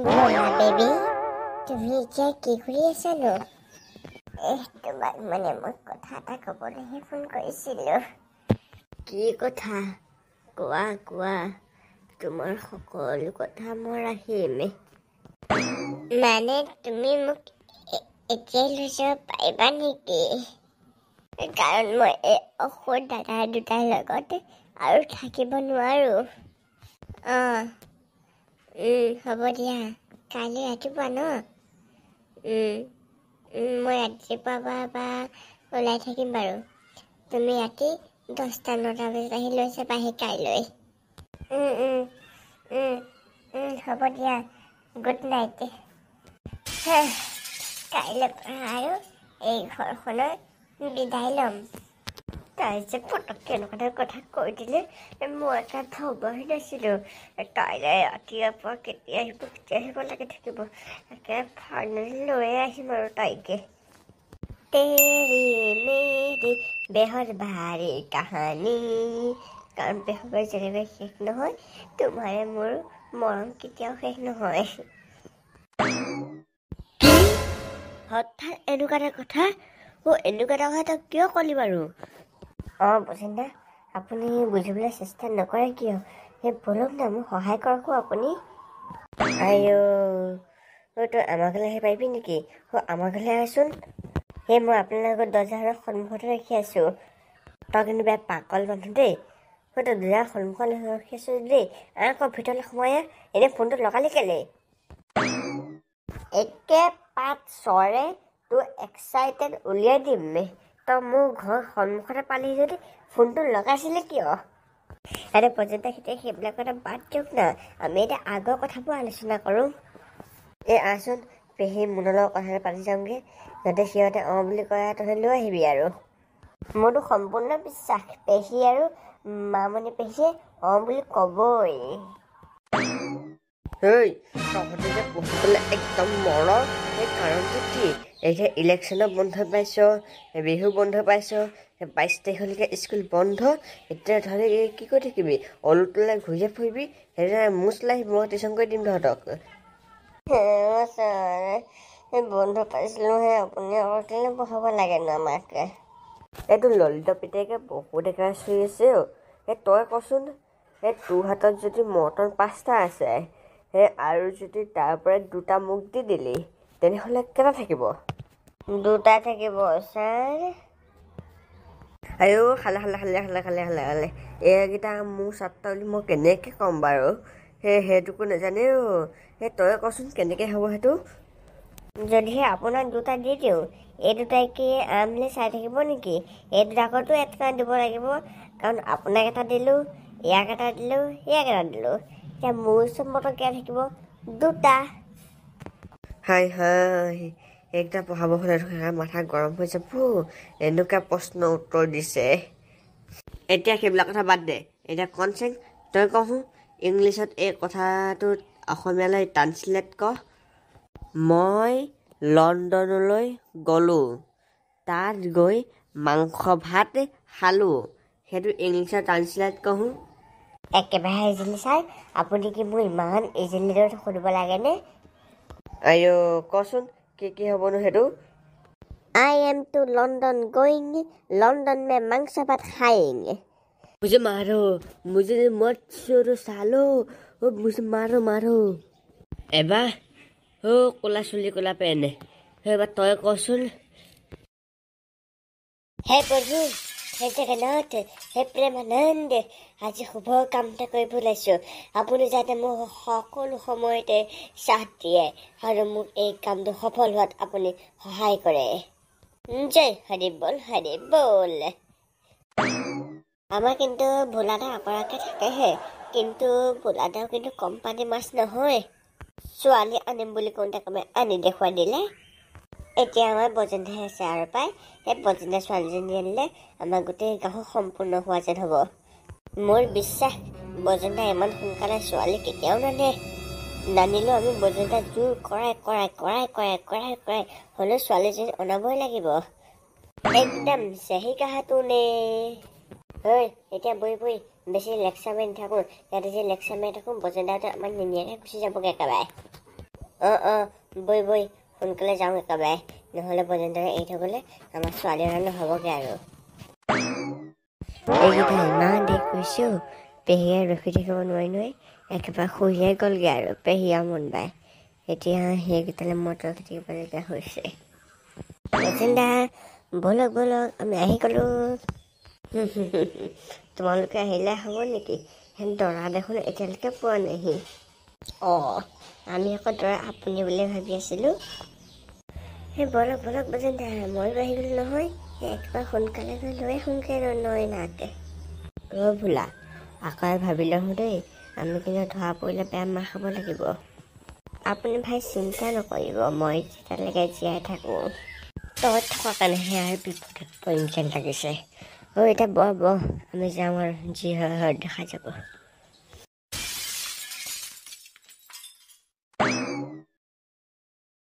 ব'লা বেবী, তুমি এতিয়া কি কৰি আছানো? তোমাক মানে মই কথা এটা ক'বলৈহে ফোন কৰিছিলোঁ। কি কথা? কোৱা কোৱা, তোমাৰ সকলো কথা মই ৰাখিম। মানে তুমি মোক এতিয়াই লৈ যাব পাৰিবা নেকি? কাৰণ মই এই অসুৰ দাদা দুটাৰ লগত আৰু থাকিব নোৱাৰো। হ'ব দিয়া, কাইলৈ ৰাতিপুৱা ন? মই ৰাতিপুৱা বা ওলাই থাকিম বাৰু। তুমি ৰাতি 10-9 বজাত আহি লৈ যাবাহি কাইলৈ। হ'ব দিয়া, গুড নাইট। কাইলৈ পৰা আৰু এই ঘৰখনৰ বিদায় ল'ম। তাই যে পটককৈ এনেকুৱা কথা কৈ দিলে, মই এটা ভবাই নাছিলোঁ। কাইলৈ ৰাতিপুৱা কেতিয়া আহিব লাগি থাকিব। একে ফাইনেলি লৈয়ে আহিম আৰু তাইকে। তেৰি মেৰি বেহৰ ভাৰী কাহানী, কাৰণ বেহৰ যেনেকৈ শেষ নহয়, তোমাৰে মোৰ মৰম কেতিয়াও শেষ নহয়। হঠাৎ এনেকুৱা এটা কথা? এনেকুৱা এটা কথা কিয় ক'লি বাৰু? বসন্ত, আপুনি বুজিবলৈ চেষ্টা নকৰে কিয়? সেই বলক না, মোক সহায় কৰক আপুনি। তই আমাৰ ঘৰলৈ আহি পাৰিবি নেকি? আমাৰ ঘৰলৈ আহচোন। মই আপোনালোকৰ দৰ্জাৰ সন্মুখতে ৰাখি আছোঁ। তই কিন্তু বেয়া পাগল মানুহ দেই। তই দৰ্জাৰ সন্মুখত ৰাখি আছোঁ দেই, আকৌ ভিতৰলৈ সোমাই এনেই ফোনটো লগালি কেলে? একে পাত চৰে তোৰ এক্সাইটেড উলিয়াই দিম। তই মোৰ ঘৰৰ সন্মুখতে পালি যদি ফোনটো লগাইছিলে কিয়? পৰ্যন্ত সেইবিলাক কথা বাদ দিয়ক না, আমি এতিয়া আগৰ কথাবোৰ আলোচনা কৰোঁ। আহচোন, পেহী মুনৰ লগত কথা পাতি যাওঁগৈ। যাতে সিহঁতে বুলি কয়, তহঁতে লৈ আহিবি আৰু। মোৰতো সম্পূৰ্ণ বিশ্বাস, পেহী আৰু মামণি পেহীয়ে বুলি ক'বই। তহঁতে যে পঢ়িবলৈ একদম মৰ, সেই কাৰণটো কি? এতিয়া ইলেকশ্যনৰ বন্ধ পাইছ, বিহু বন্ধ পাইছ, 22 তাৰিখলৈকে স্কুল বন্ধ। এতিয়া তহঁতে কি কৰি থাকিবি? তলাই ঘূৰিয়ে ফুৰিবি। মোৰ চলাই মই টিউশ্যন কৰি দিম তহঁতক। বন্ধ পাইছিলোহে, আপুনি কেলে পঢ়াব লাগেনো আমাক? এইটো ললিত পিতেকে বহুত একেবাৰে চুই আছে। তই কচোন, তোৰ হাতত যদি মটন 5টা আছে, আৰু যদি তাৰ পৰা 2টা মোক দি দিলি, তেনেহ'লে কেইটা থাকিব? 2টা থাকিব ছাৰ। খালে এইকেইটা মোৰ ছাত্ৰ বুলি মই কেনেকৈ ক'ম বাৰু? সেইটোকো নাজানেও। তই কচোন কেনেকৈ হ'ব সেইটো? যদিহে আপোনাক 2টা দি দিওঁ, এই 2টাই কি আমলে চাই থাকিব নেকি? এই 2টাকতো এটা দিব লাগিব, কাৰণ আপোনাক এটা দিলোঁ, ইয়াক এটা দিলোঁ, ইয়াক এটা দিলোঁ। এতিয়া মোৰ ওচৰত মটন কেইটা থাকিব? 2টা। এইকেইটা পঢ়াব হ'লে মাথা গৰম হৈ যাব। এনেকুৱা প্ৰশ্ন উত্তৰ দিছে। এতিয়া সেইবিলাক কথা বাদ দে। এতিয়া কনচেন তই কওঁ, ইংলিছত এই কথাটো অসমীয়ালৈ ট্ৰান্সলেট কৰ। মই লণ্ডনলৈ গ'লোঁ, তাত গৈ মাংস ভাত খালোঁ। সেইটো ইংলিছত ট্ৰান্সলেট কৰোঁ। একেবাৰে ইজিলি ছাৰ, আপুনি কি মোৰ ইমান ইজিলি সুধিব লাগেনে? কচোন কি হ'বনো সেইটো? I am to London going, London में मांस भात खाएंगे। मुझे मत छोड़ो सालो, मुझे मारो। एबा ক'লা চুলি ক'লা পেন, এবাৰ তই কচোন। হে প্ৰভু, হে জগন্নাথ, হে প্ৰেমানন্দ, আজি শুভ কাম এটা কৰিব ওলাইছোঁ। আপুনি যাতে মোক সকলো সময়তে সাথ দিয়ে আৰু মোক এই কামটো সফল হোৱাত আপুনি সহায় কৰে। জয় হৰি বল, হৰি বল। আমাৰ কিন্তু ভোলাদা অকৰাকে থাকেহে, কিন্তু ভোলাদাও কিন্তু কোম্পানী মাছ নহয়। ছোৱালী আনিম বুলি কওঁতে কমে আনি দেখুৱাই দিলে। এতিয়া আমাৰ বজেন্দ্ৰহে আছে আৰু পাই, সেই বজেন্দ্ৰ ছোৱালীজনী আনিলে আমাৰ গোটেই গাঁও সম্পূৰ্ণ হোৱা যেন হ'ব। মোৰ বিশ্বাস, বজেন্দ্ৰ ইমান সোনকালে ছোৱালী কেতিয়াও নানিলেও আমি বজেন্দ্ৰ জোৰ কৰাই হ'লেও ছোৱালীজনী অনাবই লাগিব। একদম চেহি কাহা তোনে। এতিয়া বহি বেছি লেকচাৰ মাৰি নাথাকোঁ। ইয়াতে যে লেকচাৰ মাৰি থাকোঁ, বজেন্দ্ৰহঁতে আমাক নিনিয়াকৈ গুচি যাবগৈ একেবাৰে। বই সোনকালে যাওঁ একেবাৰে, নহ'লে বজেন্দ্ৰই এৰি থৈ গ'লে আমাৰ ছোৱালী মানুহ নহ'বগৈ আৰু। এইকেইটা ইমান দেৰি কৰিছোঁ, পেহীয়ে ৰখি থাকিব নোৱাৰি একেবাৰে শুহিয়াই গ'লগৈ আৰু পেহীয়া মন বাই। এতিয়া সেইকেইটালৈ মটৰ থাকিবলগীয়া হৈছে। বজেন্দা ব'লক আমি আহি গ'লোঁ। তোমালোকে আহিলে হ'ব নেকি? সেই দৰা দেখোন এতিয়ালৈকে পোৱা নাহি। আমি আকৌ দৰা আপুনি বুলি ভাবি আছিলোঁ। সেই ব'লক বজেন্দা, ময়ো আহি গ'লোঁ নহয়। একেবাৰে সোনকালে গৈ লৈ সোনকালে নয় নাকে ভোলা আকৌ ভাবি লওঁ দেই, আমি কিন্তু ধৰা পৰিলে বেয়া মাৰ খাব লাগিব। আপুনি ভাই চিন্তা নকৰিব, মই যেতিয়ালৈকে জীয়াই থাকোঁ তই থকা কাৰণেহে আৰু বিপদত পৰিম যেন লাগিছে। এতিয়া বহ আমি যাওঁ আৰু যি হয় দেখা যাব।